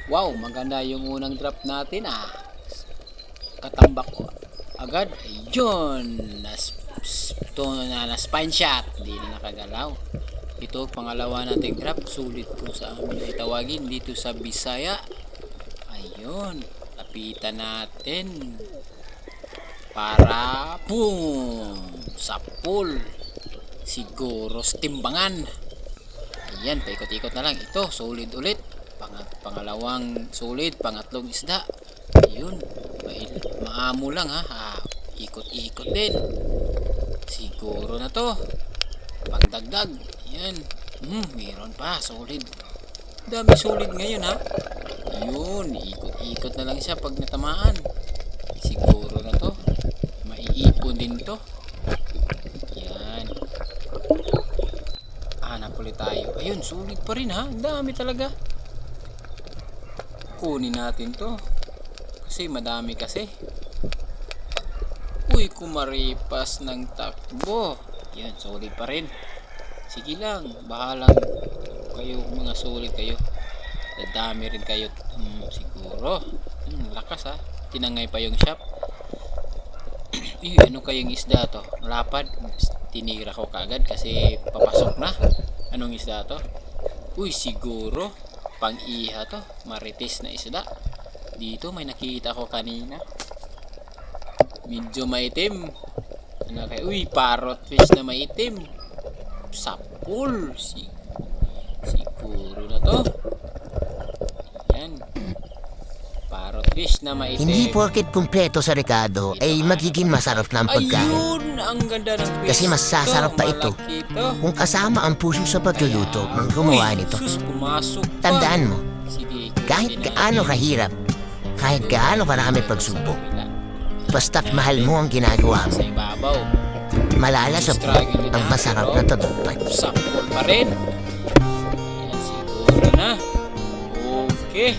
Wow, maganda yung unang drop natin ah. Katambak ko agad. Ayun. Na spine shot. Hindi na nakagalaw. Ito pangalawa nating drop. Sulit kung sa amin ay tawagin dito sa Bisaya. Ayun. Lapitan natin. Para boom. Sa pool. Siguro timbangan. Ayan, paikot-ikot na lang. Ito, solid ulit. Pangalawang solid, pangatlong isda. Ayun, maamo lang ha. Ikot-ikot din. Siguro na to. Pagdagdag. Ayan. Meron pa, solid. Dami solid ngayon ha. Ayun, ikot-ikot na lang siya pag natamaan. Siguro na to. Maiipon din to. Ayan. Hanap ulit tayo. Ayun, solid pa rin ha. Dami talaga. Kunin natin to kasi madami kasi. Uy, kumaripas ng takbo. Yan, solid pa rin. Sige lang, bahalang kayo, mga solid kayo. Dadami rin kayo siguro. Lakas ha. Tinangay pa yung shop. Ano kayong isda to? Lapad. Tinira ko kagad kasi papasok na. Anong isda to? Uy, siguro pang-iha to, marites na isda. Dito may nakita ko kanina. Medyo maitim. Ano kayo? Uy, parrot fish na maitim. Sapul. Siguro na to. Yan. Parrot fish na maitim. Hindi porket kumpleto sa rekado ay magiging masarap ng pagkain. Ayun, ang ganda ng fish. Kasi mas sasarap pa ito kung kasama ang puso sa pagluluto ng gumawa nito. Tandaan mo, kahit gaano kahirap, kahit gaano karami pagsubok, basta't mahal mo ang ginagawa mo, malalasap ang masarap na tagumpay. Sapol pa rin. Yan, siguro na. Okay.